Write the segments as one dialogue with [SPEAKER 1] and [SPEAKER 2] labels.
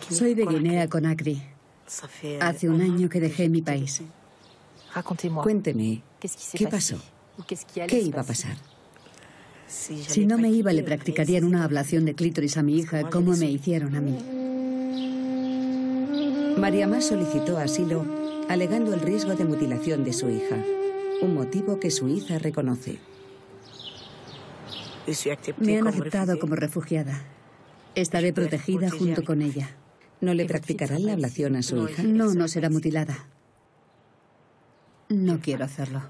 [SPEAKER 1] Soy de Guinea-Conakry. Hace un año que dejé mi país.
[SPEAKER 2] Cuénteme, ¿qué pasó? ¿Qué iba a pasar?
[SPEAKER 1] Si no me iba, le practicarían una ablación de clítoris a mi hija, como me hicieron a mí.
[SPEAKER 2] Mariamá solicitó asilo alegando el riesgo de mutilación de su hija, un motivo que Suiza reconoce.
[SPEAKER 1] Me han aceptado como refugiada. Estaré protegida junto con ella.
[SPEAKER 2] ¿No le practicarán la ablación a su hija?
[SPEAKER 1] No, no será mutilada. No quiero hacerlo.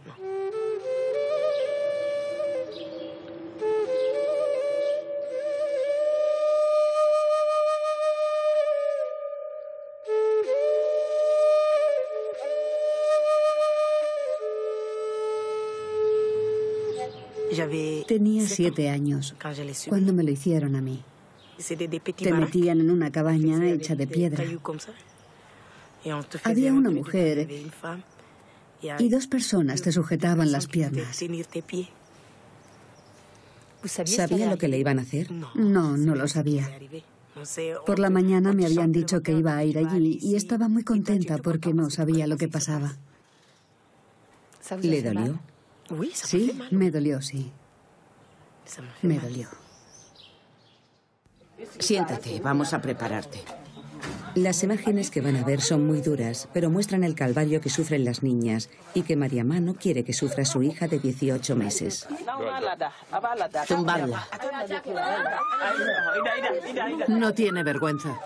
[SPEAKER 1] Tenía 7 años cuando me lo hicieron a mí. Te metían en una cabaña hecha de piedra. Había una mujer y 2 personas te sujetaban las piernas.
[SPEAKER 2] ¿Sabía lo que le iban a hacer?
[SPEAKER 1] No, no lo sabía. Por la mañana me habían dicho que iba a ir allí y estaba muy contenta porque no sabía lo que pasaba.
[SPEAKER 2] ¿Le dolió?
[SPEAKER 1] Sí, me dolió, sí. Me dolió.
[SPEAKER 3] Siéntate, vamos a prepararte.
[SPEAKER 2] Las imágenes que van a ver son muy duras, pero muestran el calvario que sufren las niñas y que Mariamá no quiere que sufra su hija de 18 meses.
[SPEAKER 3] Tumbarla. No tiene vergüenza.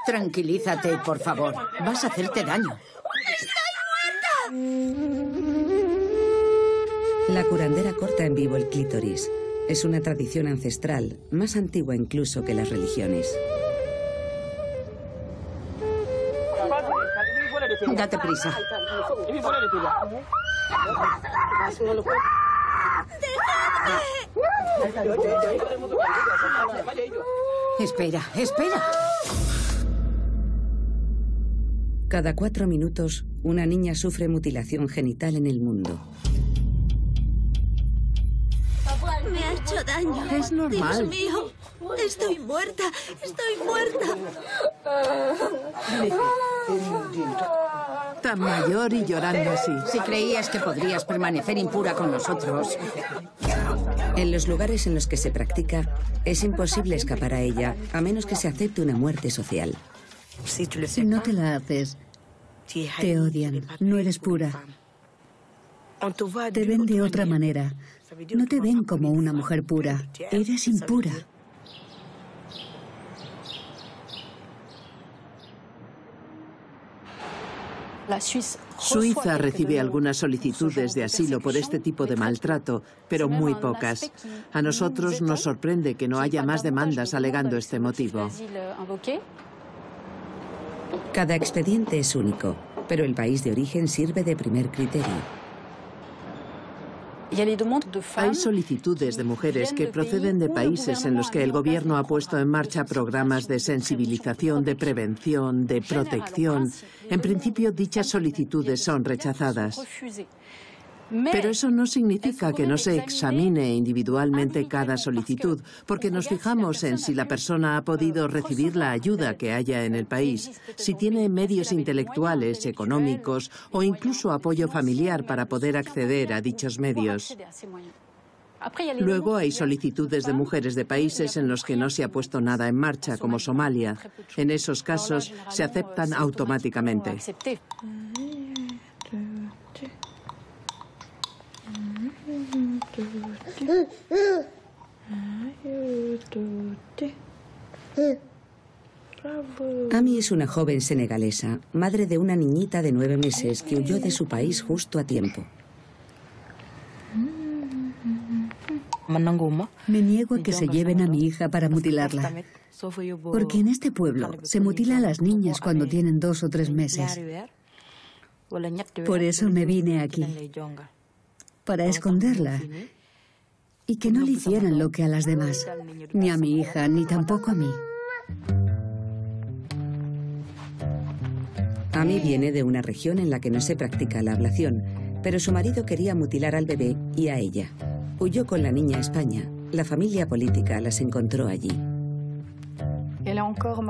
[SPEAKER 3] Tranquilízate, por favor. Vas a hacerte daño.
[SPEAKER 2] La curandera corta en vivo el clítoris. Es una tradición ancestral, más antigua incluso que las religiones.
[SPEAKER 3] Date prisa. Espera, espera.
[SPEAKER 2] Cada 4 minutos, una niña sufre mutilación genital en el mundo.
[SPEAKER 4] Me ha hecho daño.
[SPEAKER 3] Es normal.
[SPEAKER 4] Dios mío, estoy muerta, estoy muerta.
[SPEAKER 3] Tan mayor y llorando así.
[SPEAKER 5] Si creías que podrías permanecer impura con nosotros.
[SPEAKER 2] En los lugares en los que se practica, es imposible escapar a ella, a menos que se acepte una muerte social.
[SPEAKER 1] Si no te la haces, te odian, no eres pura. Te ven de otra manera. No te ven como una mujer pura. Eres impura.
[SPEAKER 3] Suiza recibe algunas solicitudes de asilo por este tipo de maltrato, pero muy pocas. A nosotros nos sorprende que no haya más demandas alegando este motivo.
[SPEAKER 2] Cada expediente es único, pero el país de origen sirve de primer criterio.
[SPEAKER 3] Hay solicitudes de mujeres que proceden de países en los que el gobierno ha puesto en marcha programas de sensibilización, de prevención, de protección. En principio, dichas solicitudes son rechazadas. Pero eso no significa que no se examine individualmente cada solicitud, porque nos fijamos en si la persona ha podido recibir la ayuda que haya en el país, si tiene medios intelectuales, económicos o incluso apoyo familiar para poder acceder a dichos medios. Luego hay solicitudes de mujeres de países en los que no se ha puesto nada en marcha, como Somalia. En esos casos se aceptan automáticamente.
[SPEAKER 2] Ami es una joven senegalesa, madre de una niñita de 9 meses que huyó de su país justo a tiempo.
[SPEAKER 1] Me niego a que se lleven a mi hija para mutilarla. Porque en este pueblo se mutila a las niñas cuando tienen 2 o 3 meses. Por eso me vine aquí. Para esconderla y que no le hicieran lo que a las demás, ni a mi hija, ni tampoco a mí.
[SPEAKER 2] Ami viene de una región en la que no se practica la ablación, pero su marido quería mutilar al bebé y a ella. Huyó con la niña a España. La familia política las encontró allí.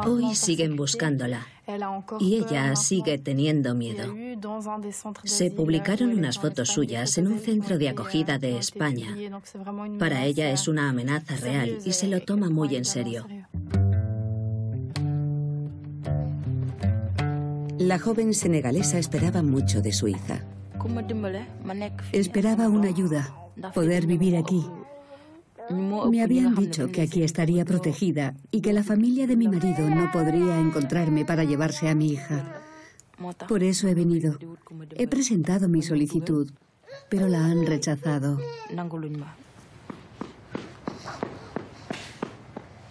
[SPEAKER 6] Hoy siguen buscándola y ella sigue teniendo miedo. Se publicaron unas fotos suyas en un centro de acogida de España. Para ella es una amenaza real y se lo toma muy en serio.
[SPEAKER 2] La joven senegalesa esperaba mucho de su hija.
[SPEAKER 1] Esperaba una ayuda, poder vivir aquí. Me habían dicho que aquí estaría protegida y que la familia de mi marido no podría encontrarme para llevarse a mi hija. Por eso he venido. He presentado mi solicitud, pero la han rechazado.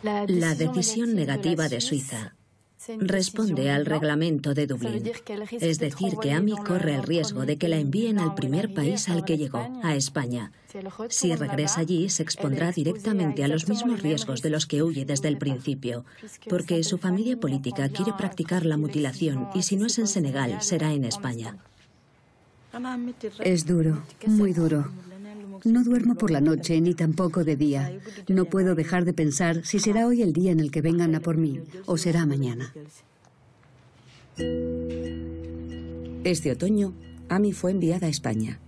[SPEAKER 6] La decisión negativa de Suiza responde al reglamento de Dublín. Es decir, que Amy corre el riesgo de que la envíen al primer país al que llegó, a España. Si regresa allí, se expondrá directamente a los mismos riesgos de los que huye desde el principio, porque su familia política quiere practicar la mutilación y si no es en Senegal, será en España.
[SPEAKER 1] Es duro, muy duro. No duermo por la noche ni tampoco de día. No puedo dejar de pensar si será hoy el día en el que vengan a por mí o será mañana.
[SPEAKER 2] Este otoño, Amy fue enviada a España.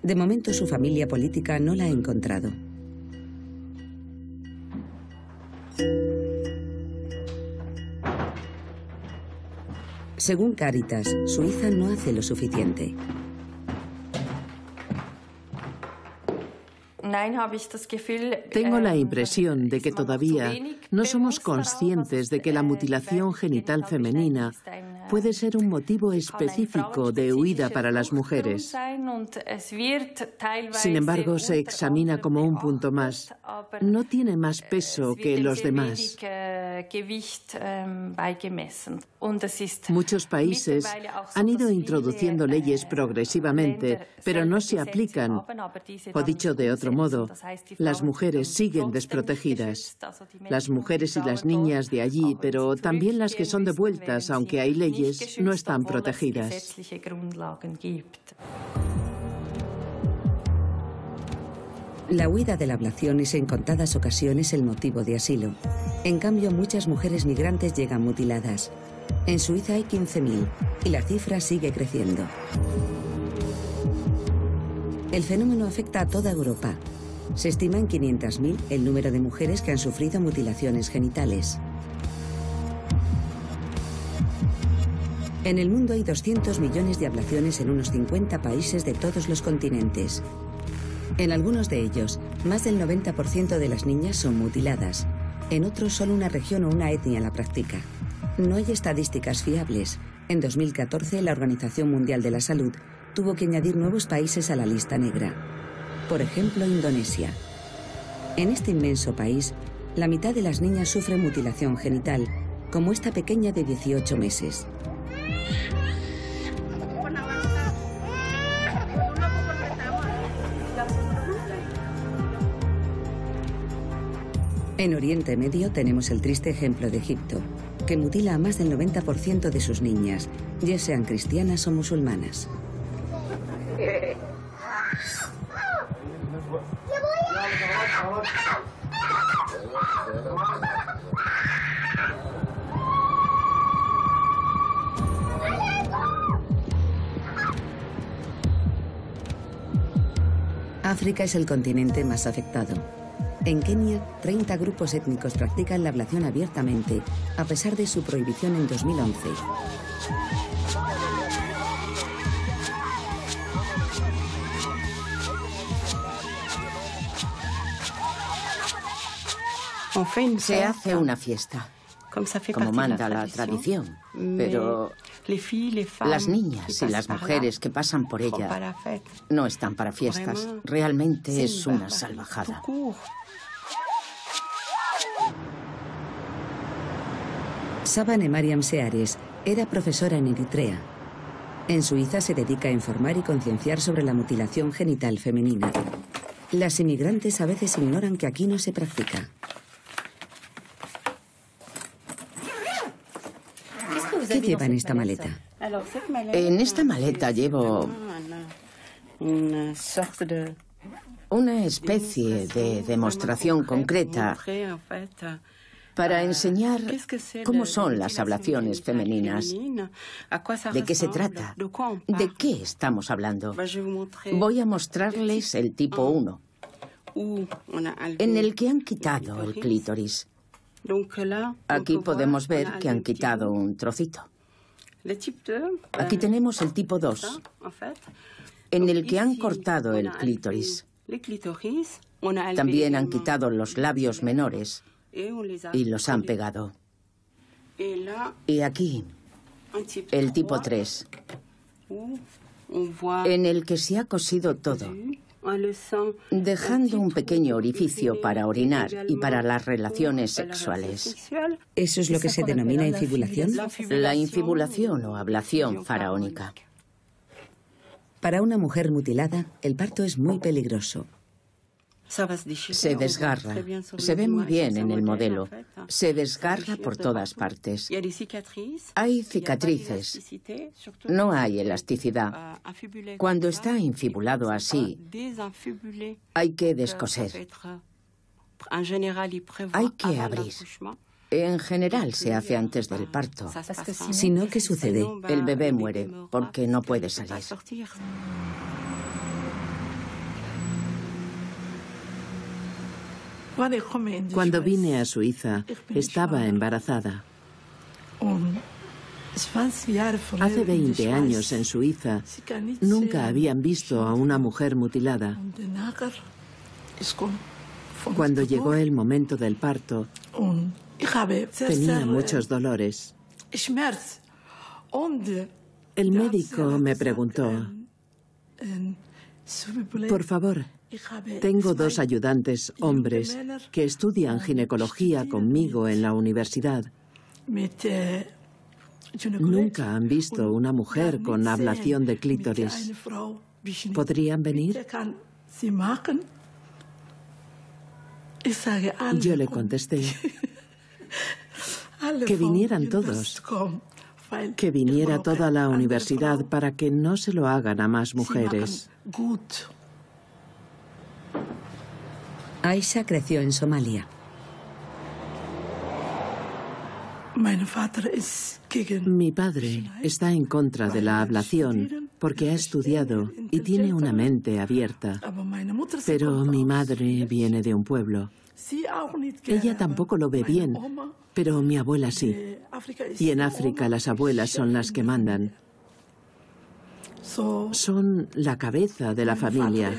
[SPEAKER 2] De momento su familia política no la ha encontrado. Según Cáritas, su hija no hace lo suficiente.
[SPEAKER 3] Tengo la impresión de que todavía no somos conscientes de que la mutilación genital femenina puede ser un motivo específico de huida para las mujeres. Sin embargo, se examina como un punto más. No tiene más peso que los demás. Muchos países han ido introduciendo leyes progresivamente, pero no se aplican. O dicho de otro modo, las mujeres siguen desprotegidas. Las mujeres y las niñas de allí, pero también las que son devueltas, aunque hay leyes, no están protegidas.
[SPEAKER 2] La huida de la ablación es en contadas ocasiones el motivo de asilo. En cambio, muchas mujeres migrantes llegan mutiladas. En Suiza hay 15.000 y la cifra sigue creciendo. El fenómeno afecta a toda Europa. Se estima en 500.000 el número de mujeres que han sufrido mutilaciones genitales. En el mundo hay 200 millones de ablaciones en unos 50 países de todos los continentes. En algunos de ellos, más del 90% de las niñas son mutiladas. En otros, solo una región o una etnia la practica. No hay estadísticas fiables. En 2014, la Organización Mundial de la Salud tuvo que añadir nuevos países a la lista negra. Por ejemplo, Indonesia. En este inmenso país, la mitad de las niñas sufre mutilación genital, como esta pequeña de 18 meses. En Oriente Medio tenemos el triste ejemplo de Egipto, que mutila a más del 90% de sus niñas, ya sean cristianas o musulmanas. África es el continente más afectado. En Kenia, 30 grupos étnicos practican la ablación abiertamente, a pesar de su prohibición en 2011.
[SPEAKER 5] Se hace una fiesta, como manda la tradición, pero las niñas y las mujeres que pasan por ella no están para fiestas. Realmente es una salvajada.
[SPEAKER 2] Sabane Mariam Seares era profesora en Eritrea. En Suiza se dedica a informar y concienciar sobre la mutilación genital femenina. Las inmigrantes a veces ignoran que aquí no se practica. ¿Qué lleva en esta maleta?
[SPEAKER 5] En esta maleta llevo una especie de demostración concreta para enseñar cómo son las ablaciones femeninas, de qué se trata, de qué estamos hablando. Voy a mostrarles el tipo 1, en el que han quitado el clítoris. Aquí podemos ver que han quitado un trocito. Aquí tenemos el tipo 2, en el que han cortado el clítoris. También han quitado los labios menores y los han pegado. Y aquí, el tipo 3, en el que se ha cosido todo, dejando un pequeño orificio para orinar y para las relaciones sexuales.
[SPEAKER 2] ¿Eso es lo que se denomina infibulación?
[SPEAKER 5] La infibulación o ablación faraónica.
[SPEAKER 2] Para una mujer mutilada, el parto es muy peligroso.
[SPEAKER 5] Se desgarra. Se ve muy bien en el modelo. Se desgarra por todas partes. Hay cicatrices. No hay elasticidad. Cuando está infibulado así, hay que descoser. Hay que abrir. En general se hace antes del parto.
[SPEAKER 2] Si no, ¿qué sucede?
[SPEAKER 5] El bebé muere porque no puede salir.
[SPEAKER 3] Cuando vine a Suiza, estaba embarazada. Hace 20 años en Suiza, nunca habían visto a una mujer mutilada. Cuando llegó el momento del parto, tenía muchos dolores. El médico me preguntó, por favor, tengo 2 ayudantes hombres que estudian ginecología conmigo en la universidad. Nunca han visto una mujer con ablación de clítoris. ¿Podrían venir? Yo le contesté que vinieran todos, que viniera toda la universidad para que no se lo hagan a más mujeres.
[SPEAKER 2] Aisha creció en Somalia.
[SPEAKER 3] Mi padre está en contra de la ablación porque ha estudiado y tiene una mente abierta. Pero mi madre viene de un pueblo. Ella tampoco lo ve bien, pero mi abuela sí. Y en África las abuelas son las que mandan. Son la cabeza de la familia.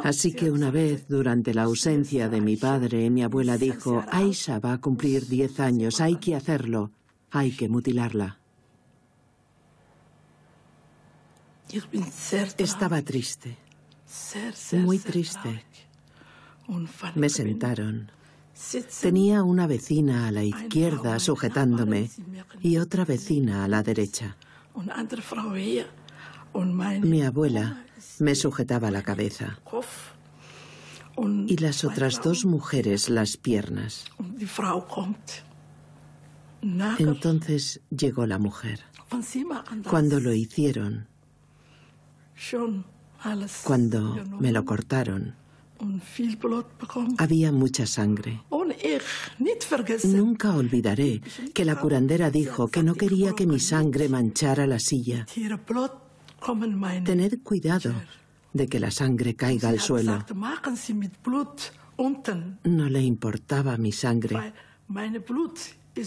[SPEAKER 3] Así que una vez, durante la ausencia de mi padre, mi abuela dijo, Aisha va a cumplir 10 años, hay que hacerlo, hay que mutilarla. Estaba triste, muy triste. Me sentaron. Tenía una vecina a la izquierda sujetándome y otra vecina a la derecha. Mi abuela me sujetaba la cabeza y las otras 2 mujeres las piernas. Entonces llegó la mujer. Cuando lo hicieron, cuando me lo cortaron, había mucha sangre. Nunca olvidaré que la curandera dijo que no quería que mi sangre manchara la silla. Tened cuidado de que la sangre caiga al suelo. No le importaba mi sangre.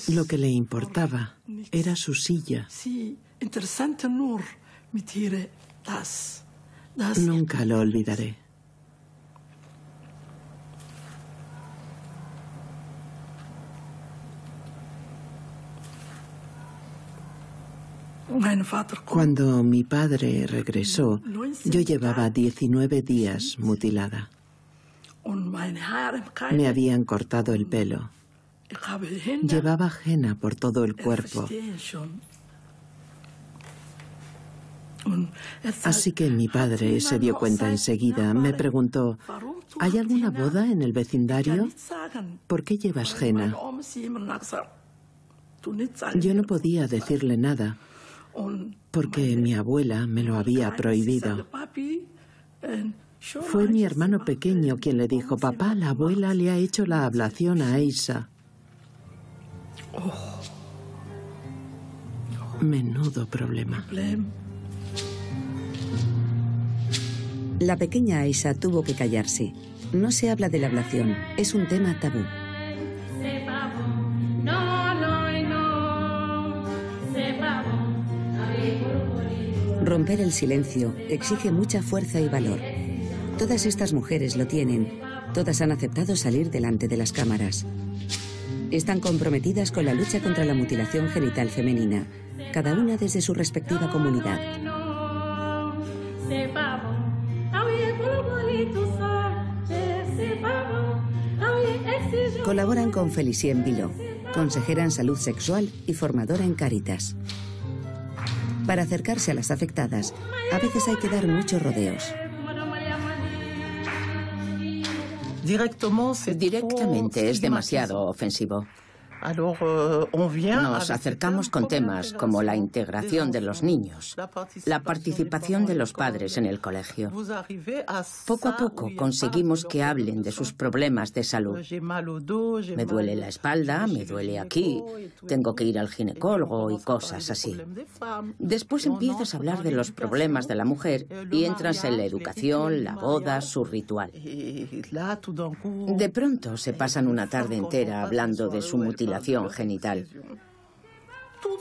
[SPEAKER 3] Lo que le importaba era su silla. Nunca lo olvidaré. Cuando mi padre regresó, yo llevaba 19 días mutilada. Me habían cortado el pelo. Llevaba henna por todo el cuerpo. Así que mi padre se dio cuenta enseguida. Me preguntó, ¿hay alguna boda en el vecindario? ¿Por qué llevas henna? Yo no podía decirle nada, porque mi abuela me lo había prohibido. Fue mi hermano pequeño quien le dijo: papá, la abuela le ha hecho la ablación a Aisha. Menudo problema.
[SPEAKER 2] La pequeña Aisha tuvo que callarse. No se habla de la ablación, es un tema tabú. Romper el silencio exige mucha fuerza y valor. Todas estas mujeres lo tienen. Todas han aceptado salir delante de las cámaras. Están comprometidas con la lucha contra la mutilación genital femenina, cada una desde su respectiva comunidad. Colaboran con Felicien Bilot, consejera en salud sexual y formadora en Cáritas. Para acercarse a las afectadas, a veces hay que dar muchos rodeos.
[SPEAKER 5] Directamente es demasiado ofensivo. Nos acercamos con temas como la integración de los niños, la participación de los padres en el colegio. Poco a poco conseguimos que hablen de sus problemas de salud. Me duele la espalda, me duele aquí, tengo que ir al ginecólogo y cosas así. Después empiezas a hablar de los problemas de la mujer y entras en la educación, la boda, su ritual. De pronto se pasan una tarde entera hablando de su mutilación genital.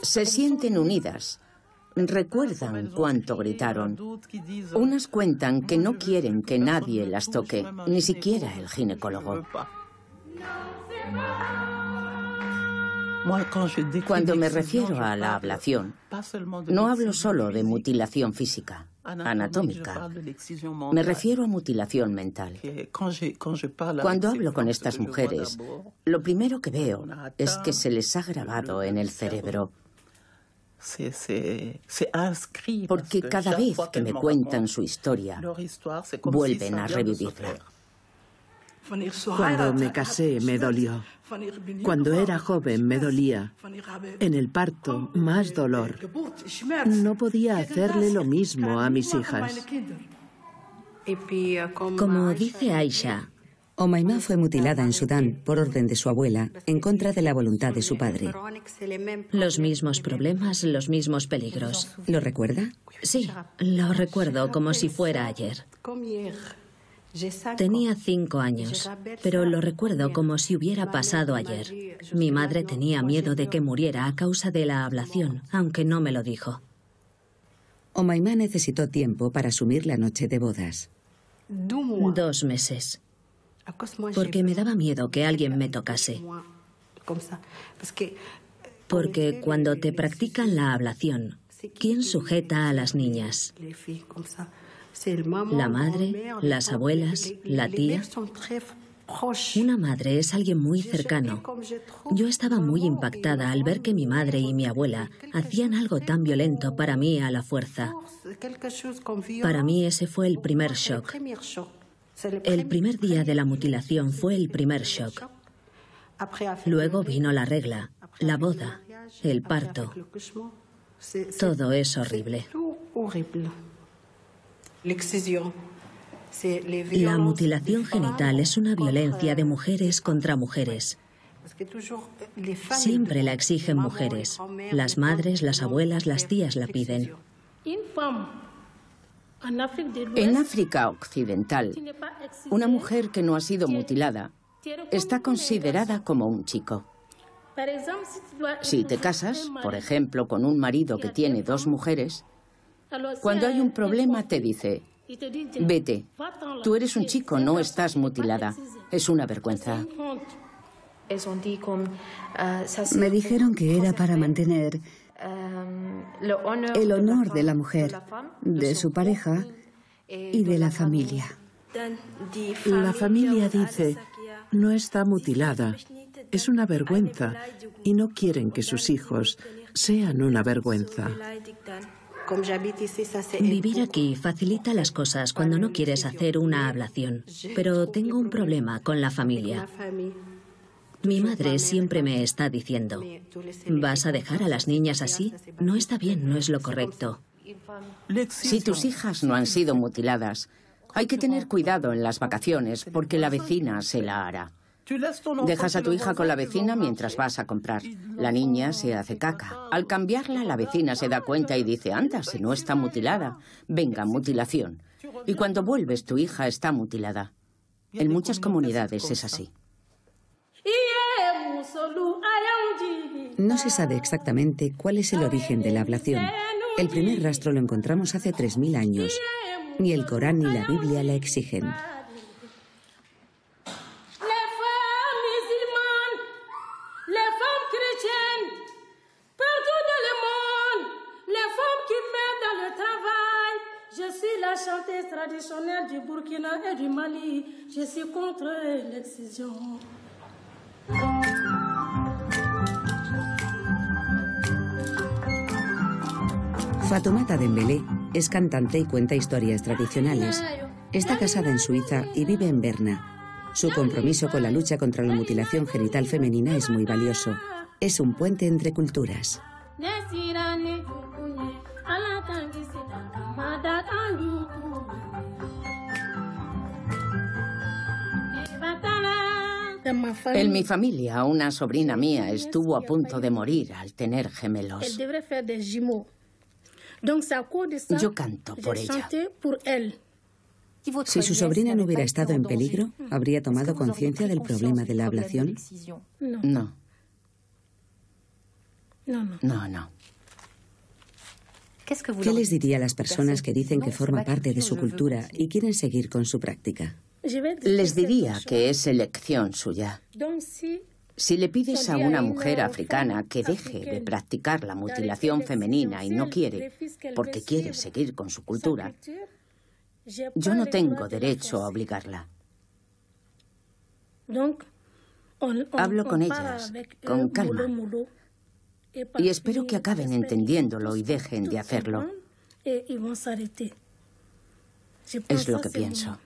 [SPEAKER 5] Se sienten unidas. Recuerdan cuánto gritaron. Unas cuentan que no quieren que nadie las toque, ni siquiera el ginecólogo. Cuando me refiero a la ablación, no hablo solo de mutilación física, anatómica. Me refiero a mutilación mental. Cuando hablo con estas mujeres, lo primero que veo es que se les ha grabado en el cerebro. Porque cada vez que me cuentan su historia, vuelven a revivirla.
[SPEAKER 3] Cuando me casé me dolió. Cuando era joven me dolía. En el parto, más dolor. No podía hacerle lo mismo a mis hijas.
[SPEAKER 6] Como dice Aisha,
[SPEAKER 2] Omaima fue mutilada en Sudán por orden de su abuela, en contra de la voluntad de su padre.
[SPEAKER 6] Los mismos problemas, los mismos peligros.
[SPEAKER 2] ¿Lo recuerda?
[SPEAKER 6] Sí, lo recuerdo como si fuera ayer. Tenía 5 años, pero lo recuerdo como si hubiera pasado ayer. Mi madre tenía miedo de que muriera a causa de la ablación, aunque no me lo dijo.
[SPEAKER 2] Omaima necesitó tiempo para asumir la noche de bodas.
[SPEAKER 6] 2 meses. Porque me daba miedo que alguien me tocase. Porque cuando te practican la ablación, ¿quién sujeta a las niñas? La madre, las abuelas, la tía. Una madre es alguien muy cercano. Yo estaba muy impactada al ver que mi madre y mi abuela hacían algo tan violento para mí a la fuerza. Para mí ese fue el primer shock. El primer día de la mutilación fue el primer shock. Luego vino la regla, la boda, el parto. Todo es horrible. La mutilación genital es una violencia de mujeres contra mujeres. Siempre la exigen mujeres. Las madres, las abuelas, las tías la piden.
[SPEAKER 5] En África Occidental, una mujer que no ha sido mutilada está considerada como un chico. Si te casas, por ejemplo, con un marido que tiene 2 mujeres, cuando hay un problema te dice: vete, tú eres un chico, no estás mutilada. Es una vergüenza.
[SPEAKER 1] Me dijeron que era para mantener el honor de la mujer, de su pareja y de la familia.
[SPEAKER 3] La familia dice: no está mutilada, es una vergüenza, y no quieren que sus hijos sean una vergüenza.
[SPEAKER 6] Vivir aquí facilita las cosas cuando no quieres hacer una ablación, pero tengo un problema con la familia. Mi madre siempre me está diciendo: ¿vas a dejar a las niñas así? No está bien, no es lo correcto.
[SPEAKER 5] Si tus hijas no han sido mutiladas, Hay que tener cuidado en las vacaciones porque la vecina se la hará. Dejas a tu hija con la vecina mientras vas a comprar. La niña se hace caca. Al cambiarla, la vecina se da cuenta y dice, anda, si no está mutilada. Venga, mutilación. Y cuando vuelves, tu hija está mutilada. En muchas comunidades es así.
[SPEAKER 2] No se sabe exactamente cuál es el origen de la ablación. El primer rastro lo encontramos hace 3000 años. Ni el Corán ni la Biblia la exigen.
[SPEAKER 7] Traditionnelle du Burkina et du Mali, je suis contre l'excision.
[SPEAKER 2] Fatoumata Dembélé es cantante y cuenta historias tradicionales. Está casada en Suiza y vive en Berna. Su compromiso con la lucha contra la mutilación genital femenina es muy valioso. Es un puente entre culturas.
[SPEAKER 5] En mi familia, una sobrina mía estuvo a punto de morir al tener gemelos. Yo canto por ella.
[SPEAKER 2] Si su sobrina no hubiera estado en peligro, ¿habría tomado conciencia del problema de la ablación?
[SPEAKER 5] No. No.
[SPEAKER 2] ¿Qué les diría a las personas que dicen que forma parte de su cultura y quieren seguir con su práctica?
[SPEAKER 5] Les diría que es elección suya. Si le pides a una mujer africana que deje de practicar la mutilación femenina y no quiere, porque quiere seguir con su cultura, yo no tengo derecho a obligarla. Hablo con ellas, con calma, y espero que acaben entendiéndolo y dejen de hacerlo. Es lo que pienso.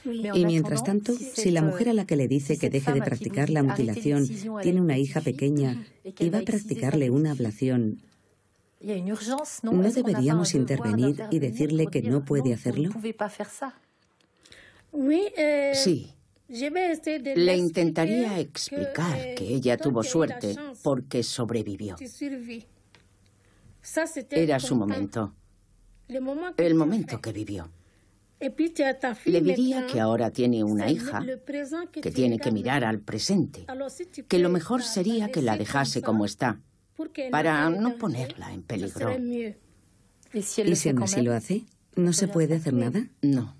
[SPEAKER 2] Y mientras tanto, si la mujer a la que le dice que deje de practicar la mutilación tiene una hija pequeña y va a practicarle una ablación, ¿no deberíamos intervenir y decirle que no puede hacerlo?
[SPEAKER 5] Sí. Le intentaría explicar que ella tuvo suerte porque sobrevivió. Era su momento. El momento que vivió. Le diría que ahora tiene una hija, que tiene que mirar al presente, que lo mejor sería que la dejase como está, para no ponerla en peligro.
[SPEAKER 2] ¿Y si aún así lo hace? ¿No se puede hacer nada?
[SPEAKER 5] No.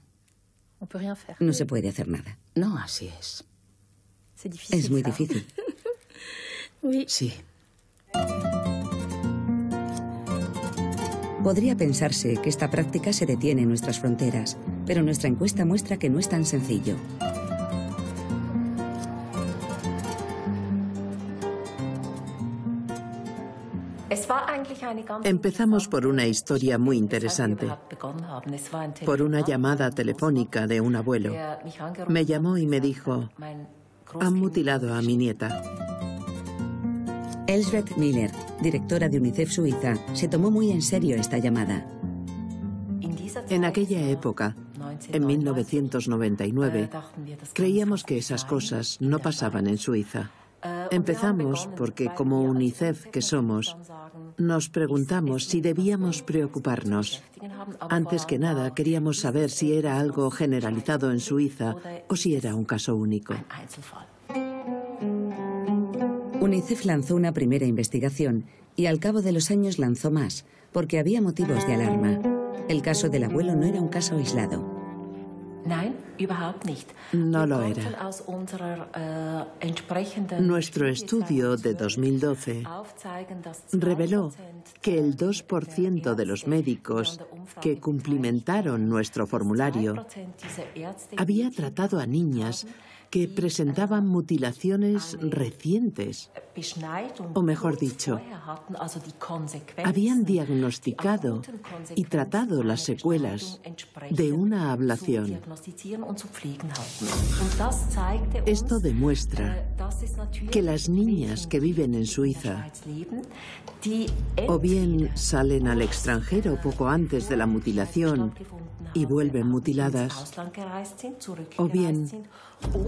[SPEAKER 2] No se puede hacer nada.
[SPEAKER 5] No, así es.
[SPEAKER 2] Es muy difícil.
[SPEAKER 5] Sí.
[SPEAKER 2] Podría pensarse que esta práctica se detiene en nuestras fronteras, pero nuestra encuesta muestra que no es tan sencillo.
[SPEAKER 3] Empezamos por una historia muy interesante, por una llamada telefónica de un abuelo. Me llamó y me dijo, han mutilado a mi nieta.
[SPEAKER 2] Elsbeth Miller, directora de UNICEF Suiza, se tomó muy en serio esta llamada.
[SPEAKER 3] En aquella época, en 1999, creíamos que esas cosas no pasaban en Suiza. Empezamos porque, como UNICEF que somos, nos preguntamos si debíamos preocuparnos. Antes que nada, queríamos saber si era algo generalizado en Suiza o si era un caso único.
[SPEAKER 2] UNICEF lanzó una primera investigación y al cabo de los años lanzó más, porque había motivos de alarma. El caso del abuelo no era un caso aislado.
[SPEAKER 3] No lo era. Nuestro estudio de 2012 reveló que el 2% de los médicos que cumplimentaron nuestro formulario había tratado a niñas que presentaban mutilaciones recientes, o mejor dicho, habían diagnosticado y tratado las secuelas de una ablación. Esto demuestra que las niñas que viven en Suiza o bien salen al extranjero poco antes de la mutilación y vuelven mutiladas, o bien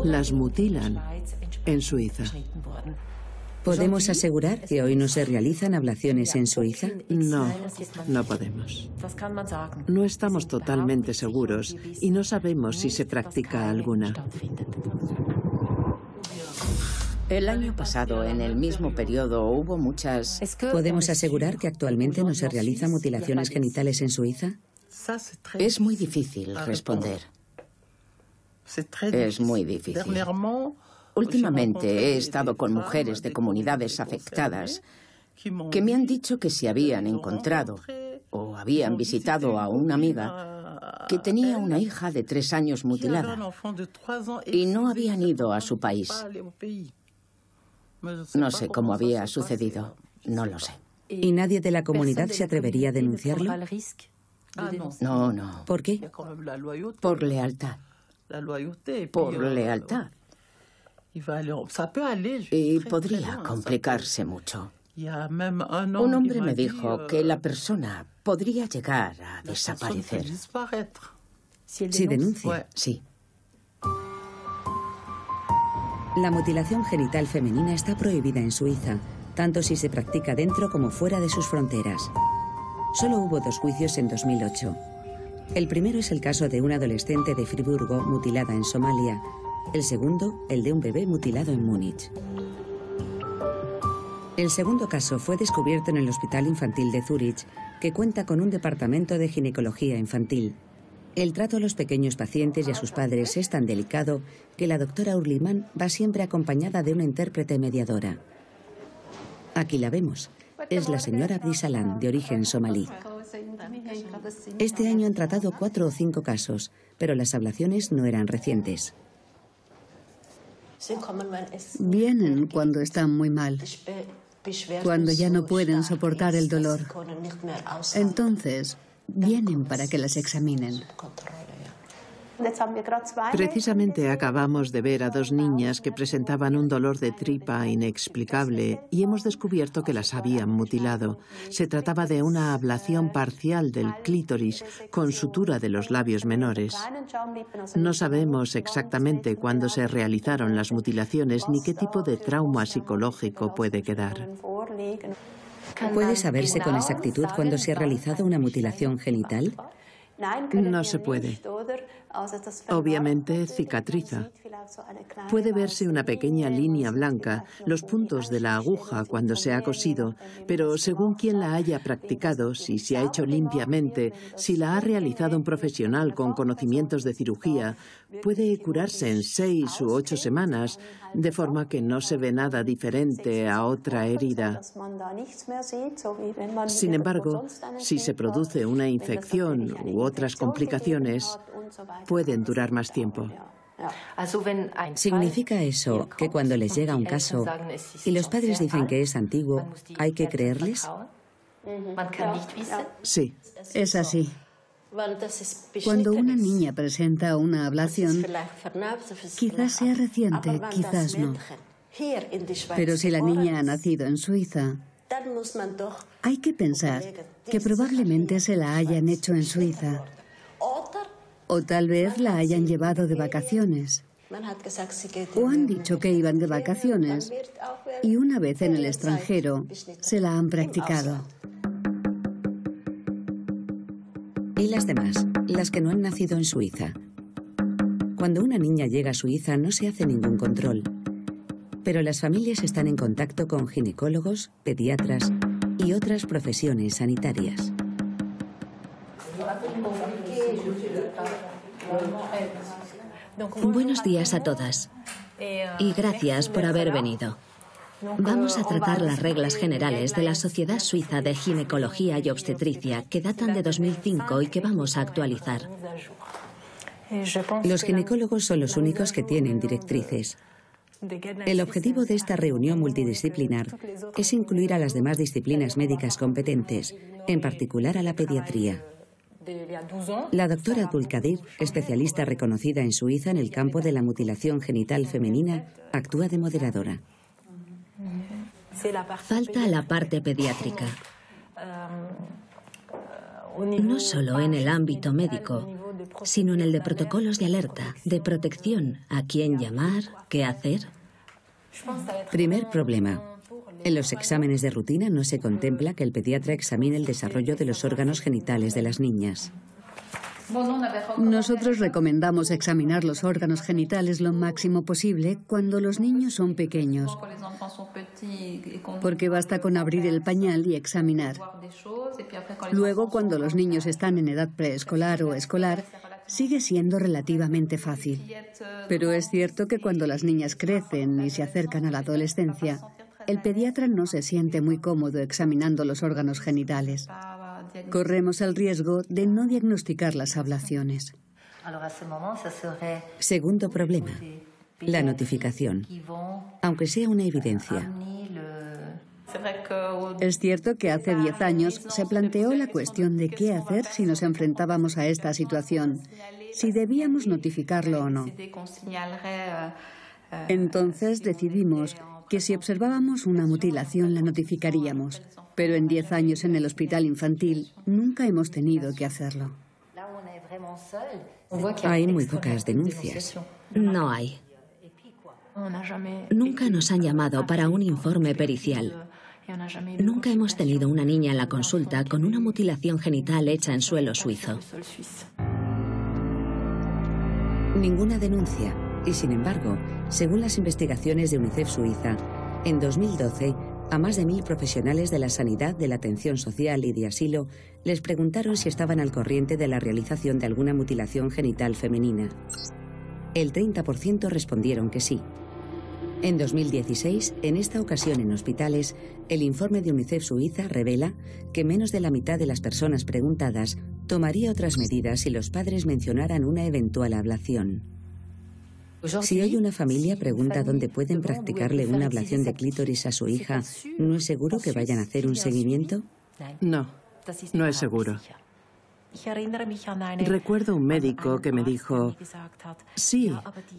[SPEAKER 3] las mutilan en Suiza.
[SPEAKER 2] ¿Podemos asegurar que hoy no se realizan ablaciones en Suiza?
[SPEAKER 3] No, no podemos. No estamos totalmente seguros y no sabemos si se practica alguna.
[SPEAKER 5] El año pasado, en el mismo periodo, hubo muchas...
[SPEAKER 2] ¿Podemos asegurar que actualmente no se realizan mutilaciones genitales en Suiza?
[SPEAKER 5] Es muy difícil responder. Es muy difícil. Últimamente he estado con mujeres de comunidades afectadas que me han dicho que si habían encontrado o habían visitado a una amiga que tenía una hija de 3 años mutilada y no habían ido a su país. No sé cómo había sucedido, no lo sé.
[SPEAKER 2] ¿Y nadie de la comunidad se atrevería a denunciarlo?
[SPEAKER 5] No, no.
[SPEAKER 2] ¿Por qué?
[SPEAKER 5] Por lealtad. Por lealtad. Y podría complicarse mucho. Un hombre me dijo que la persona podría llegar a desaparecer.
[SPEAKER 2] ¿Si denuncia?
[SPEAKER 5] Sí.
[SPEAKER 2] La mutilación genital femenina está prohibida en Suiza, tanto si se practica dentro como fuera de sus fronteras. Solo hubo 2 juicios en 2008. El primero es el caso de una adolescente de Friburgo mutilada en Somalia. El segundo, el de un bebé mutilado en Múnich. El segundo caso fue descubierto en el Hospital Infantil de Zúrich, que cuenta con un departamento de ginecología infantil. El trato a los pequeños pacientes y a sus padres es tan delicado que la doctora Urliman va siempre acompañada de una intérprete mediadora. Aquí la vemos. Es la señora Abdisalan, de origen somalí. Este año han tratado 4 o 5 casos, pero las ablaciones no eran recientes.
[SPEAKER 1] Vienen cuando están muy mal, cuando ya no pueden soportar el dolor. Entonces, vienen para que las examinen.
[SPEAKER 3] Precisamente acabamos de ver a 2 niñas que presentaban un dolor de tripa inexplicable y hemos descubierto que las habían mutilado. Se trataba de una ablación parcial del clítoris con sutura de los labios menores. No sabemos exactamente cuándo se realizaron las mutilaciones ni qué tipo de trauma psicológico puede quedar.
[SPEAKER 2] ¿Puede saberse con exactitud cuándo se ha realizado una mutilación genital?
[SPEAKER 3] No se puede. Obviamente cicatriza. Puede verse una pequeña línea blanca, los puntos de la aguja cuando se ha cosido, pero según quien la haya practicado, si se ha hecho limpiamente, si la ha realizado un profesional con conocimientos de cirugía, puede curarse en 6 u 8 semanas, de forma que no se ve nada diferente a otra herida. Sin embargo, si se produce una infección u otras complicaciones, pueden durar más tiempo.
[SPEAKER 2] ¿Significa eso que cuando les llega un caso y los padres dicen que es antiguo, hay que creerles?
[SPEAKER 3] Sí.
[SPEAKER 1] Es así. Cuando una niña presenta una ablación, quizás sea reciente, quizás no. Pero si la niña ha nacido en Suiza, hay que pensar que probablemente se la hayan hecho en Suiza. O tal vez la hayan llevado de vacaciones. O han dicho que iban de vacaciones y una vez en el extranjero se la han practicado.
[SPEAKER 2] ¿Y las demás? Las que no han nacido en Suiza. Cuando una niña llega a Suiza no se hace ningún control. Pero las familias están en contacto con ginecólogos, pediatras y otras profesiones sanitarias.
[SPEAKER 6] Buenos días a todas y gracias por haber venido. Vamos a tratar las reglas generales de la Sociedad Suiza de Ginecología y Obstetricia que datan de 2005 y que vamos a actualizar.
[SPEAKER 2] Los ginecólogos son los únicos que tienen directrices. El objetivo de esta reunión multidisciplinar es incluir a las demás disciplinas médicas competentes, en particular a la pediatría. La doctora Abdulkadir, especialista reconocida en Suiza en el campo de la mutilación genital femenina, actúa de moderadora.
[SPEAKER 6] Falta la parte pediátrica. No solo en el ámbito médico, sino en el de protocolos de alerta, de protección, a quién llamar, qué hacer.
[SPEAKER 2] Primer problema. En los exámenes de rutina no se contempla que el pediatra examine el desarrollo de los órganos genitales de las niñas.
[SPEAKER 1] Nosotros recomendamos examinar los órganos genitales lo máximo posible cuando los niños son pequeños, porque basta con abrir el pañal y examinar. Luego, cuando los niños están en edad preescolar o escolar, sigue siendo relativamente fácil. Pero es cierto que cuando las niñas crecen y se acercan a la adolescencia, el pediatra no se siente muy cómodo examinando los órganos genitales. Corremos el riesgo de no diagnosticar las ablaciones.
[SPEAKER 2] Segundo problema, la notificación, aunque sea una evidencia.
[SPEAKER 1] Es cierto que hace 10 años se planteó la cuestión de qué hacer si nos enfrentábamos a esta situación, si debíamos notificarlo o no. Entonces decidimos que si observábamos una mutilación la notificaríamos, pero en 10 años en el hospital infantil nunca hemos tenido que hacerlo.
[SPEAKER 2] Hay muy pocas denuncias.
[SPEAKER 6] No hay. Nunca nos han llamado para un informe pericial. Nunca hemos tenido una niña en la consulta con una mutilación genital hecha en suelo suizo.
[SPEAKER 2] Ninguna denuncia. Y sin embargo, según las investigaciones de UNICEF Suiza, en 2012, a más de 1000 profesionales de la sanidad, de la atención social y de asilo les preguntaron si estaban al corriente de la realización de alguna mutilación genital femenina. El 30% respondieron que sí. En 2016, en esta ocasión en hospitales, el informe de UNICEF Suiza revela que menos de la mitad de las personas preguntadas tomaría otras medidas si los padres mencionaran una eventual ablación. Si hoy una familia pregunta dónde pueden practicarle una ablación de clítoris a su hija, ¿no es seguro que vayan a hacer un seguimiento?
[SPEAKER 3] No, no es seguro. Recuerdo un médico que me dijo, sí,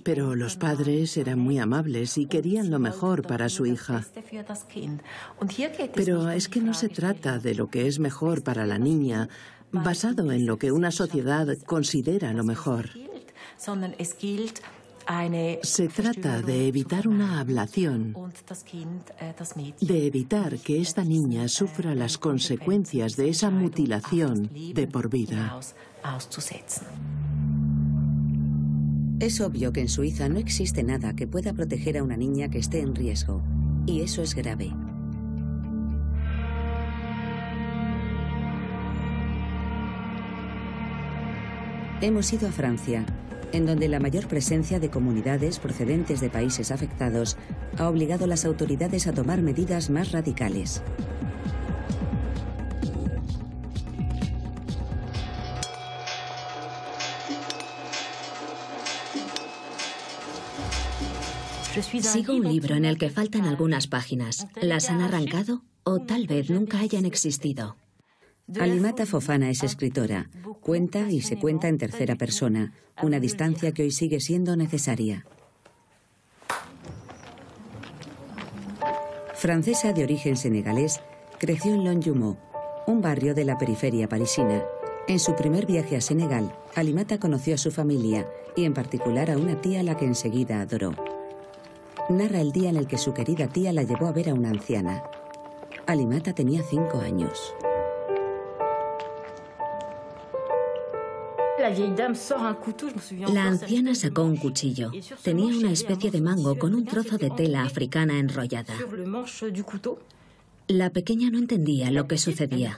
[SPEAKER 3] pero los padres eran muy amables y querían lo mejor para su hija. Pero es que no se trata de lo que es mejor para la niña, basado en lo que una sociedad considera lo mejor. Se trata de evitar una ablación, de evitar que esta niña sufra las consecuencias de esa mutilación de por vida.
[SPEAKER 2] Es obvio que en Suiza no existe nada que pueda proteger a una niña que esté en riesgo, y eso es grave. Hemos ido a Francia, en donde la mayor presencia de comunidades procedentes de países afectados ha obligado a las autoridades a tomar medidas más radicales.
[SPEAKER 6] Sigo un libro en el que faltan algunas páginas. ¿Las han arrancado o tal vez nunca hayan existido?
[SPEAKER 2] Alimata Fofana es escritora. Cuenta y se cuenta en tercera persona, una distancia que hoy sigue siendo necesaria. Francesa de origen senegalés, creció en Longjumeau, un barrio de la periferia parisina. En su primer viaje a Senegal, Alimata conoció a su familia y en particular a una tía a la que enseguida adoró. Narra el día en el que su querida tía la llevó a ver a una anciana. Alimata tenía 5 años.
[SPEAKER 6] La anciana sacó un cuchillo. Tenía una especie de mango con un trozo de tela africana enrollada. La pequeña no entendía lo que sucedía.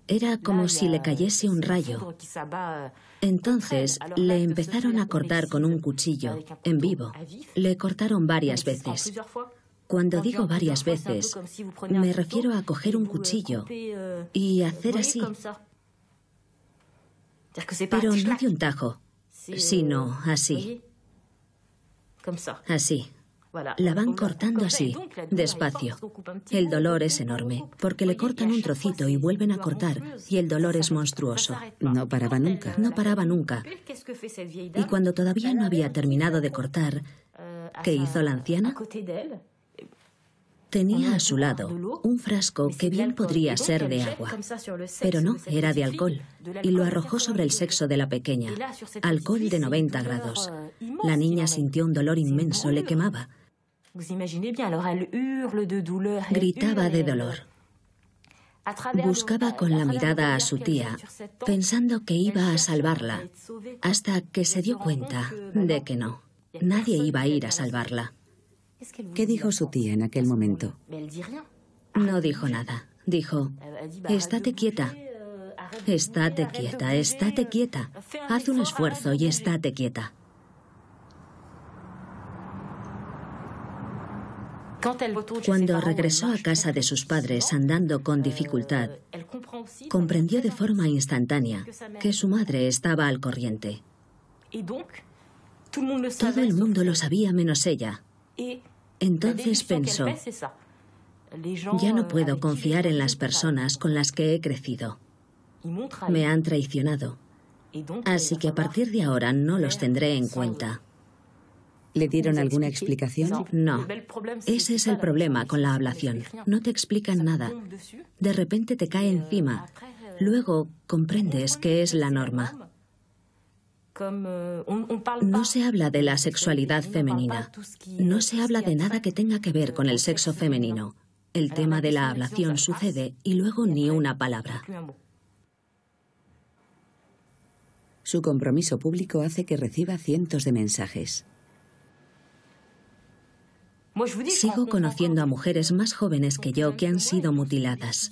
[SPEAKER 6] Era como si le cayese un rayo. Entonces le empezaron a cortar con un cuchillo, en vivo. Le cortaron varias veces. Cuando digo varias veces, me refiero a coger un cuchillo y hacer así. Pero no de un tajo, sino así. Así. La van cortando así, despacio. El dolor es enorme, porque le cortan un trocito y vuelven a cortar, y el dolor es monstruoso.
[SPEAKER 2] No paraba nunca.
[SPEAKER 6] No paraba nunca. Y cuando todavía no había terminado de cortar, ¿qué hizo la anciana? Tenía a su lado un frasco que bien podría ser de agua, pero no, era de alcohol, y lo arrojó sobre el sexo de la pequeña. Alcohol de 90 grados. La niña sintió un dolor inmenso, le quemaba. Gritaba de dolor. Buscaba con la mirada a su tía, pensando que iba a salvarla, hasta que se dio cuenta de que no, nadie iba a ir a salvarla.
[SPEAKER 2] ¿Qué dijo su tía en aquel momento?
[SPEAKER 6] No dijo nada. Dijo, estate quieta. Estate quieta, estate quieta. Haz un esfuerzo y estate quieta. Cuando regresó a casa de sus padres andando con dificultad, comprendió de forma instantánea que su madre estaba al corriente. Todo el mundo lo sabía menos ella. Entonces pensó, ya no puedo confiar en las personas con las que he crecido. Me han traicionado. Así que a partir de ahora no los tendré en cuenta.
[SPEAKER 2] ¿Le dieron alguna explicación?
[SPEAKER 6] No. Ese es el problema con la ablación. No te explican nada. De repente te cae encima. Luego comprendes que es la norma. No se habla de la sexualidad femenina. No se habla de nada que tenga que ver con el sexo femenino. El tema de la ablación sucede y luego ni una palabra.
[SPEAKER 2] Su compromiso público hace que reciba cientos de mensajes.
[SPEAKER 6] Sigo conociendo a mujeres más jóvenes que yo que han sido mutiladas.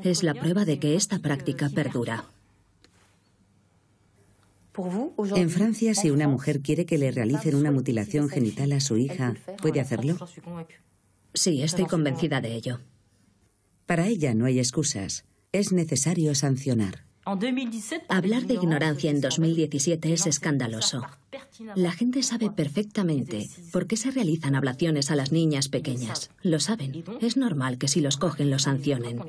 [SPEAKER 6] Es la prueba de que esta práctica perdura.
[SPEAKER 2] En Francia, si una mujer quiere que le realicen una mutilación genital a su hija, ¿puede hacerlo?
[SPEAKER 6] Sí, estoy convencida de ello.
[SPEAKER 2] Para ella no hay excusas. Es necesario sancionar.
[SPEAKER 6] Hablar de ignorancia en 2017 es escandaloso. La gente sabe perfectamente por qué se realizan ablaciones a las niñas pequeñas. Lo saben. Es normal que si los cogen los sancionen.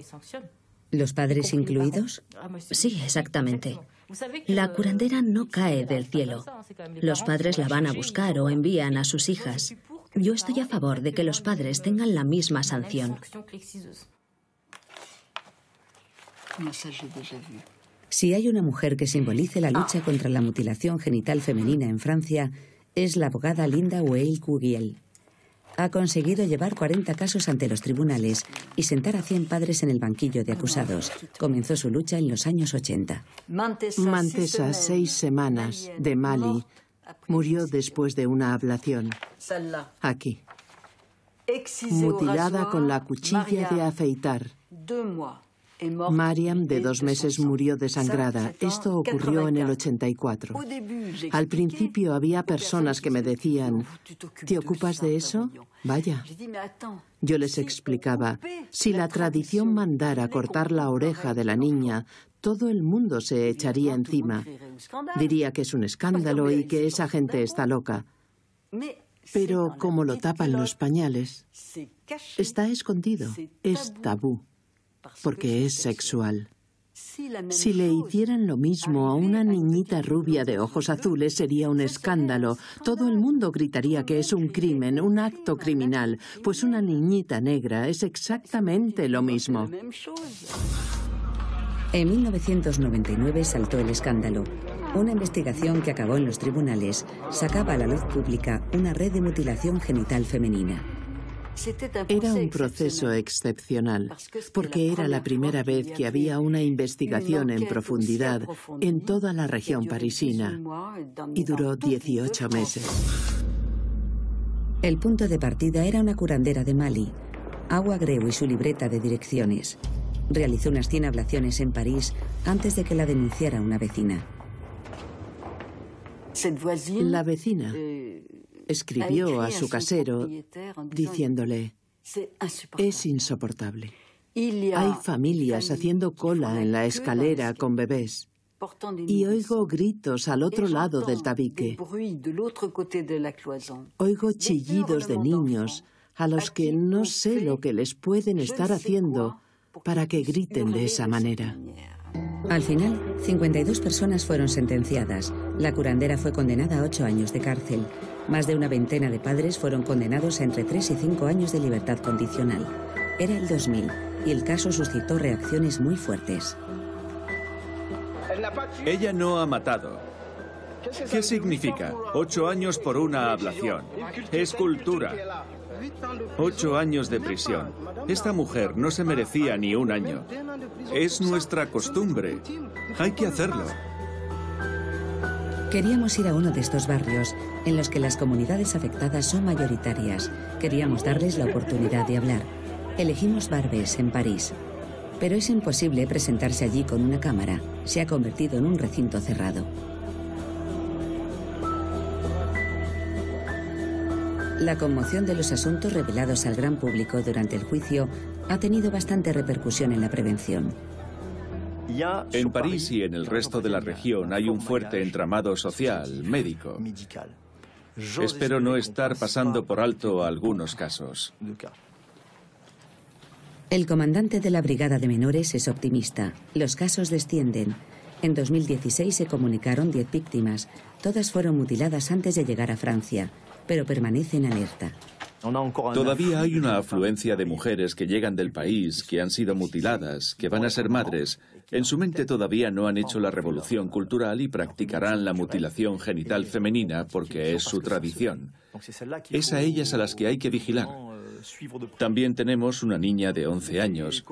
[SPEAKER 2] ¿Los padres incluidos?
[SPEAKER 6] Sí, exactamente. La curandera no cae del cielo. Los padres la van a buscar o envían a sus hijas. Yo estoy a favor de que los padres tengan la misma sanción.
[SPEAKER 2] Si hay una mujer que simbolice la lucha contra la mutilación genital femenina en Francia, es la abogada Linda Weil-Cugiel. Ha conseguido llevar 40 casos ante los tribunales y sentar a 100 padres en el banquillo de acusados. Comenzó su lucha en los años 80.
[SPEAKER 3] Mantesa, 6 semanas, de Mali, murió después de una ablación. Aquí. Mutilada con la cuchilla de afeitar. Mariam, de 2 meses, murió desangrada. Esto ocurrió en el 84. Al principio había personas que me decían, ¿te ocupas de eso? Vaya. Yo les explicaba, si la tradición mandara cortar la oreja de la niña, todo el mundo se echaría encima. Diría que es un escándalo y que esa gente está loca. Pero como lo tapan los pañales, está escondido, es tabú. Porque es sexual. Si le hicieran lo mismo a una niñita rubia de ojos azules sería un escándalo. Todo el mundo gritaría que es un crimen, un acto criminal, pues una niñita negra es exactamente lo mismo.
[SPEAKER 2] En 1999 saltó el escándalo. Una investigación que acabó en los tribunales sacaba a la luz pública una red de mutilación genital femenina.
[SPEAKER 3] Era un proceso excepcional, porque era la primera vez que había una investigación en profundidad en toda la región parisina, y duró 18 meses.
[SPEAKER 2] El punto de partida era una curandera de Mali, Awa Greu, y su libreta de direcciones. Realizó unas 100 ablaciones en París antes de que la denunciara una vecina.
[SPEAKER 3] La vecina escribió a su casero diciéndole, es insoportable. Hay familias haciendo cola en la escalera con bebés. y oigo gritos al otro lado del tabique. Oigo chillidos de niños a los que no sé lo que les pueden estar haciendo para que griten de esa manera.
[SPEAKER 2] Al final, 52 personas fueron sentenciadas. La curandera fue condenada a 8 años de cárcel. Más de una veintena de padres fueron condenados a entre 3 y 5 años de libertad condicional. Era el 2000 y el caso suscitó reacciones muy fuertes.
[SPEAKER 8] Ella no ha matado. ¿Qué significa? 8 años por una ablación. Es cultura. 8 años de prisión. Esta mujer no se merecía ni un año. Es nuestra costumbre. Hay que hacerlo.
[SPEAKER 2] Queríamos ir a uno de estos barrios en los que las comunidades afectadas son mayoritarias. Queríamos darles la oportunidad de hablar. Elegimos Barbès, en París. Pero es imposible presentarse allí con una cámara. Se ha convertido en un recinto cerrado. La conmoción de los asuntos revelados al gran público durante el juicio ha tenido bastante repercusión en la prevención.
[SPEAKER 8] En París y en el resto de la región hay un fuerte entramado social, médico. Espero no estar pasando por alto algunos casos.
[SPEAKER 2] El comandante de la Brigada de Menores es optimista. Los casos descienden. En 2016 se comunicaron 10 víctimas. Todas fueron mutiladas antes de llegar a Francia, pero permanecen alerta.
[SPEAKER 8] Todavía hay una afluencia de mujeres que llegan del país, que han sido mutiladas, que van a ser madres. En su mente todavía no han hecho la revolución cultural y practicarán la mutilación genital femenina porque es su tradición. Es a ellas a las que hay que vigilar. También tenemos una niña de 11 años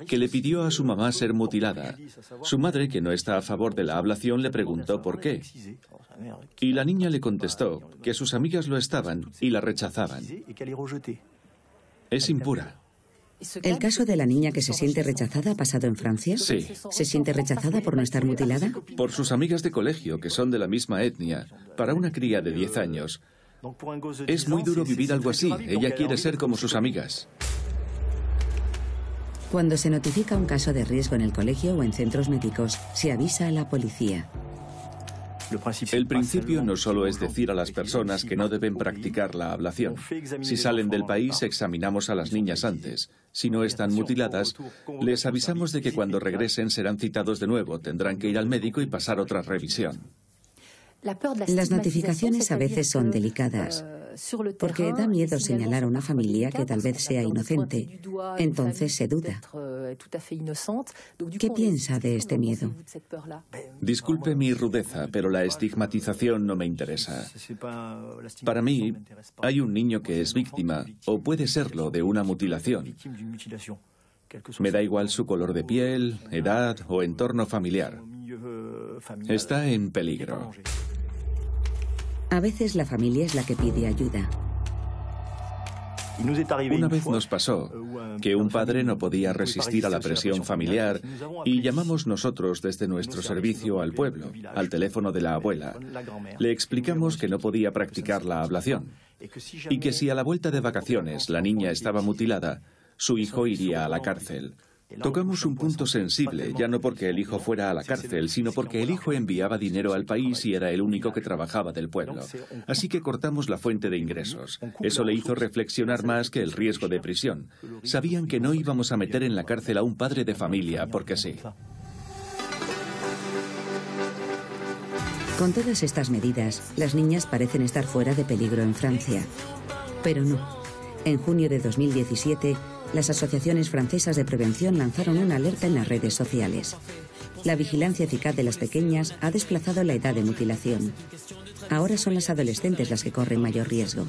[SPEAKER 8] que le pidió a su mamá ser mutilada. Su madre, que no está a favor de la ablación, le preguntó por qué. Y la niña le contestó que sus amigas lo estaban y la rechazaban. Es impura.
[SPEAKER 2] ¿El caso de la niña que se siente rechazada ha pasado en Francia?
[SPEAKER 8] Sí.
[SPEAKER 2] ¿Se siente rechazada por no estar mutilada?
[SPEAKER 8] Por sus amigas de colegio, que son de la misma etnia. Para una cría de 10 años, es muy duro vivir algo así. Ella quiere ser como sus amigas.
[SPEAKER 2] Cuando se notifica un caso de riesgo en el colegio o en centros médicos, se avisa a la policía.
[SPEAKER 8] El principio no solo es decir a las personas que no deben practicar la ablación. Si salen del país, examinamos a las niñas antes. Si no están mutiladas, les avisamos de que cuando regresen serán citados de nuevo, tendrán que ir al médico y pasar otra revisión.
[SPEAKER 2] Las notificaciones a veces son delicadas, porque da miedo señalar a una familia que tal vez sea inocente. Entonces se duda. ¿Qué piensa de este miedo?
[SPEAKER 8] Disculpe mi rudeza, pero la estigmatización no me interesa. Para mí, hay un niño que es víctima, o puede serlo, de una mutilación. Me da igual su color de piel, edad o entorno familiar. Está en peligro.
[SPEAKER 2] A veces la familia es la que pide ayuda.
[SPEAKER 8] Una vez nos pasó que un padre no podía resistir a la presión familiar y llamamos nosotros desde nuestro servicio al pueblo, al teléfono de la abuela. Le explicamos que no podía practicar la ablación y que si a la vuelta de vacaciones la niña estaba mutilada, su hijo iría a la cárcel. Tocamos un punto sensible, ya no porque el hijo fuera a la cárcel, sino porque el hijo enviaba dinero al país y era el único que trabajaba del pueblo. Así que cortamos la fuente de ingresos. Eso le hizo reflexionar más que el riesgo de prisión. Sabían que no íbamos a meter en la cárcel a un padre de familia, porque sí.
[SPEAKER 2] Con todas estas medidas, las niñas parecen estar fuera de peligro en Francia. Pero no. En junio de 2017, las asociaciones francesas de prevención lanzaron una alerta en las redes sociales. La vigilancia eficaz de las pequeñas ha desplazado la edad de mutilación. Ahora son las adolescentes las que corren mayor riesgo.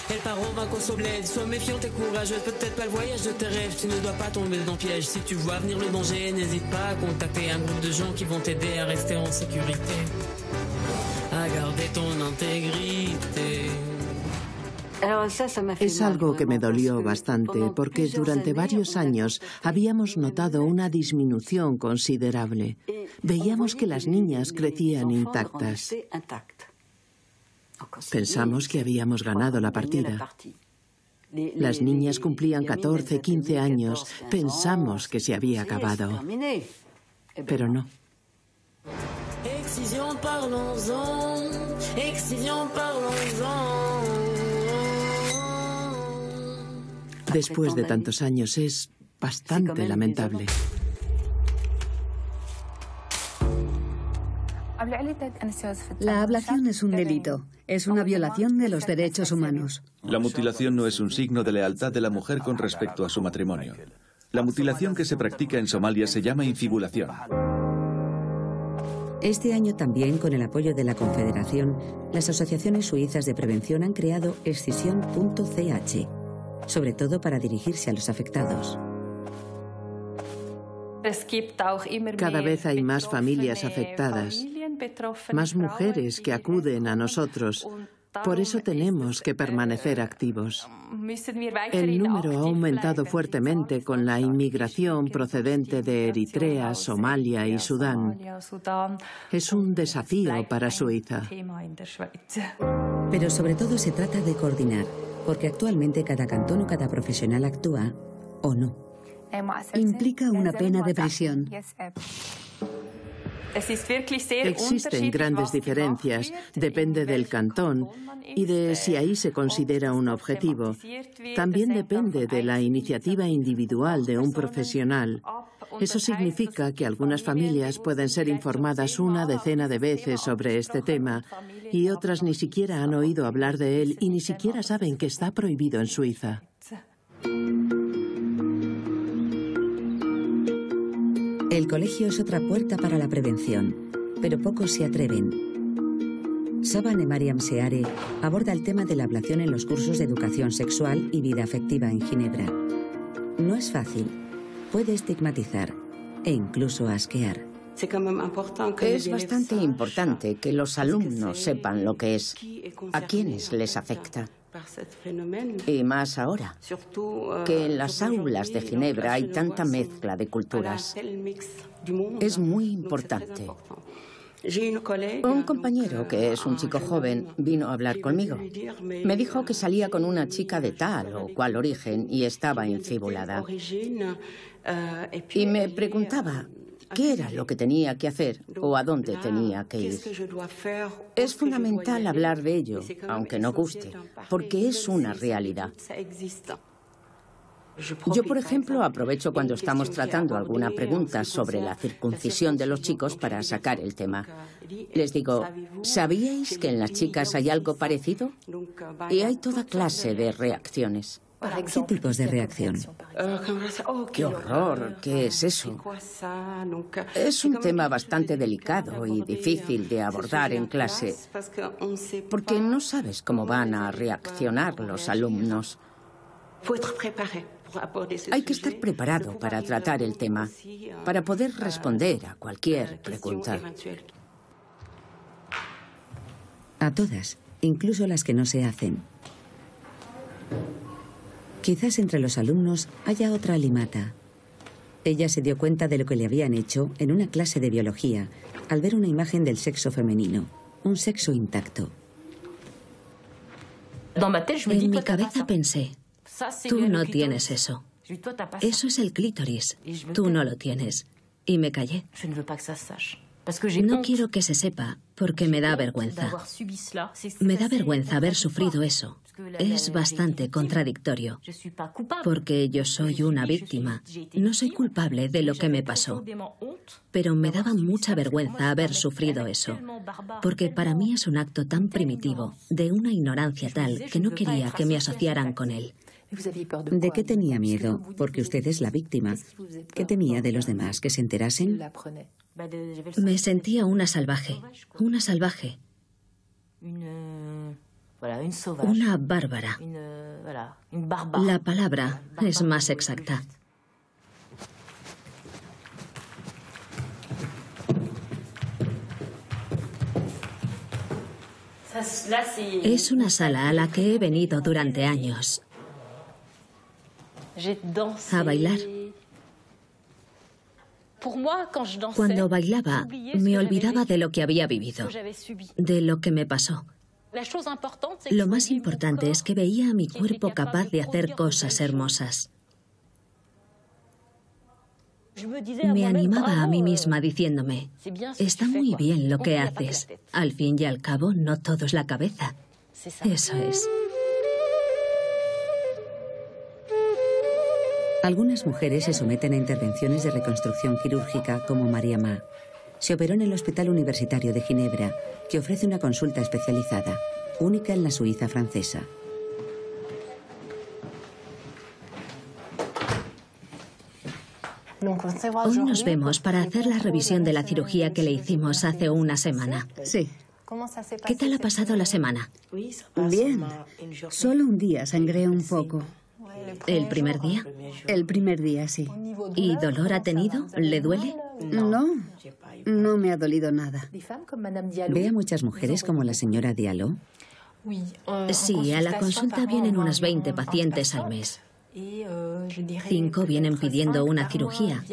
[SPEAKER 9] Elle part en vacances au bled, sois méfiante et courageuse, peut-être pas le voyage de tes rêves, tu ne dois pas tomber dans le piège. Si tu vois venir le danger, n'hésite pas à contacter un groupe de gens qui vont t'aider à rester en sécurité, à garder ton intégrité.
[SPEAKER 3] Es algo que me dolió bastante porque durante varios años habíamos notado una disminución considerable. Veíamos que las niñas crecían intactas. Pensamos que habíamos ganado la partida. Las niñas cumplían 14, 15 años. Pensamos que se había acabado. Pero no. Después de tantos años es bastante lamentable.
[SPEAKER 1] La ablación es un delito. Es una violación de los derechos humanos.
[SPEAKER 8] La mutilación no es un signo de lealtad de la mujer con respecto a su matrimonio. La mutilación que se practica en Somalia se llama infibulación.
[SPEAKER 2] Este año también, con el apoyo de la Confederación, las asociaciones suizas de prevención han creado Excisión.ch, sobre todo para dirigirse a los afectados.
[SPEAKER 3] Cada vez hay más familias afectadas, más mujeres que acuden a nosotros. Por eso tenemos que permanecer activos. El número ha aumentado fuertemente con la inmigración procedente de Eritrea, Somalia y Sudán. Es un desafío para Suiza.
[SPEAKER 2] Pero sobre todo se trata de coordinar, porque actualmente cada cantón o cada profesional actúa o no.
[SPEAKER 1] Implica una pena de prisión.
[SPEAKER 3] Existen grandes diferencias, depende del cantón y de si ahí se considera un objetivo. También depende de la iniciativa individual de un profesional. Eso significa que algunas familias pueden ser informadas una decena de veces sobre este tema y otras ni siquiera han oído hablar de él y ni siquiera saben que está prohibido en Suiza.
[SPEAKER 2] El colegio es otra puerta para la prevención, pero pocos se atreven. Saba Mariam Seare aborda el tema de la ablación en los cursos de educación sexual y vida afectiva en Ginebra. No es fácil, puede estigmatizar e incluso asquear.
[SPEAKER 5] Es bastante importante que los alumnos sepan lo que es, a quiénes les afecta. Y más ahora, que en las aulas de Ginebra hay tanta mezcla de culturas. Es muy importante. Un compañero, que es un chico joven, vino a hablar conmigo. Me dijo que salía con una chica de tal o cual origen y estaba infibulada. Y me preguntaba qué era lo que tenía que hacer o a dónde tenía que ir. Es fundamental hablar de ello, aunque no guste, porque es una realidad. Yo, por ejemplo, aprovecho cuando estamos tratando alguna pregunta sobre la circuncisión de los chicos para sacar el tema. Les digo, ¿sabíais que en las chicas hay algo parecido? Y hay toda clase de reacciones.
[SPEAKER 2] ¿Qué tipos de reacción?
[SPEAKER 5] ¡Qué horror! ¿Qué es eso? Es un tema bastante delicado y difícil de abordar en clase, porque no sabes cómo van a reaccionar los alumnos. Hay que estar preparado para tratar el tema, para poder responder a cualquier pregunta.
[SPEAKER 2] A todas, incluso las que no se hacen. Quizás entre los alumnos haya otra Alimata. Ella se dio cuenta de lo que le habían hecho en una clase de biología al ver una imagen del sexo femenino, un sexo intacto.
[SPEAKER 6] En mi cabeza pensé, tú no tienes eso. Eso es el clítoris. Tú no lo tienes. Y me callé. No quiero que se sepa porque me da vergüenza. Me da vergüenza haber sufrido eso. Es bastante contradictorio. Porque yo soy una víctima. No soy culpable de lo que me pasó. Pero me daba mucha vergüenza haber sufrido eso. Porque para mí es un acto tan primitivo, de una ignorancia tal que no quería que me asociaran con él.
[SPEAKER 2] ¿De qué tenía miedo? Porque usted es la víctima. ¿Qué temía de los demás? ¿Que se enterasen?
[SPEAKER 6] Me sentía una salvaje. Una salvaje. Una bárbara. La palabra es más exacta. Es una sala a la que he venido durante años a bailar. Cuando bailaba, me olvidaba de lo que había vivido, de lo que me pasó. Lo más importante es que veía a mi cuerpo capaz de hacer cosas hermosas. Me animaba a mí misma diciéndome, está muy bien lo que haces. Al fin y al cabo, no todo es la cabeza. Eso es.
[SPEAKER 2] Algunas mujeres se someten a intervenciones de reconstrucción quirúrgica, como Maria Ma. Se operó en el Hospital Universitario de Ginebra, que ofrece una consulta especializada, única en la Suiza francesa.
[SPEAKER 6] Hoy nos vemos para hacer la revisión de la cirugía que le hicimos hace una semana.
[SPEAKER 1] Sí.
[SPEAKER 6] ¿Qué tal ha pasado la semana?
[SPEAKER 1] Bien. Solo un día sangré un poco.
[SPEAKER 6] ¿El primer día?
[SPEAKER 1] El primer día, sí.
[SPEAKER 6] ¿Y dolor ha tenido? ¿Le duele?
[SPEAKER 1] No me ha dolido nada.
[SPEAKER 2] ¿Ve a muchas mujeres como la señora Diallo?
[SPEAKER 6] Sí, a la consulta vienen unas 20 pacientes al mes. 5 vienen pidiendo una cirugía.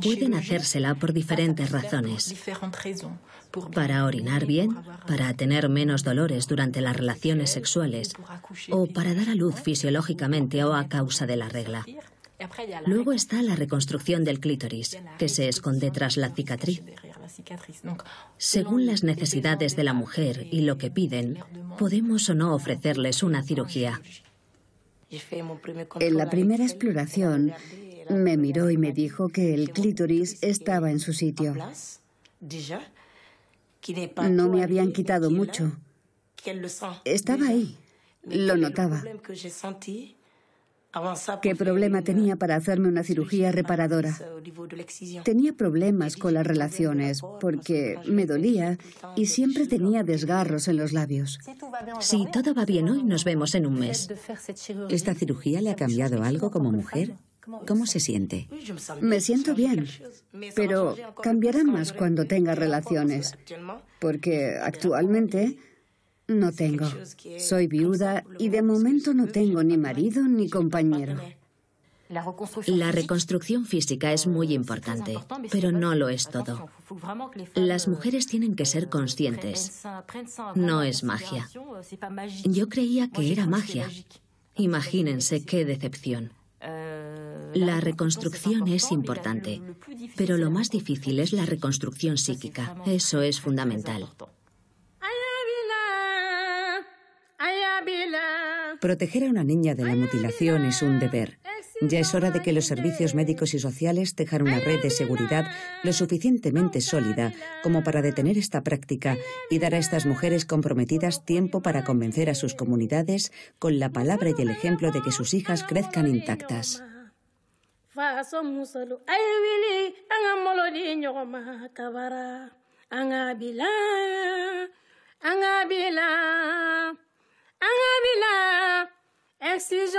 [SPEAKER 6] Pueden hacérsela por diferentes razones. Para orinar bien, para tener menos dolores durante las relaciones sexuales, o para dar a luz fisiológicamente o a causa de la regla. Luego está la reconstrucción del clítoris, que se esconde tras la cicatriz. Según las necesidades de la mujer y lo que piden, podemos o no ofrecerles una cirugía.
[SPEAKER 1] En la primera exploración me miró y me dijo que el clítoris estaba en su sitio. No me habían quitado mucho. Estaba ahí. Lo notaba. ¿Qué problema tenía para hacerme una cirugía reparadora? Tenía problemas con las relaciones porque me dolía y siempre tenía desgarros en los labios.
[SPEAKER 6] Si todo va bien hoy, nos vemos en un mes.
[SPEAKER 2] ¿Esta cirugía le ha cambiado algo como mujer? ¿Cómo se siente?
[SPEAKER 1] Me siento bien, pero cambiará más cuando tenga relaciones, porque actualmente no tengo. Soy viuda y de momento no tengo ni marido ni compañero.
[SPEAKER 6] La reconstrucción física es muy importante, pero no lo es todo. Las mujeres tienen que ser conscientes. No es magia. Yo creía que era magia. Imagínense qué decepción. La reconstrucción es importante, pero lo más difícil es la reconstrucción psíquica. Eso es fundamental.
[SPEAKER 2] Proteger a una niña de la mutilación es un deber. Ya es hora de que los servicios médicos y sociales tejan una red de seguridad lo suficientemente sólida como para detener esta práctica y dar a estas mujeres comprometidas tiempo para convencer a sus comunidades con la palabra y el ejemplo de que sus hijas crezcan intactas.
[SPEAKER 7] Exige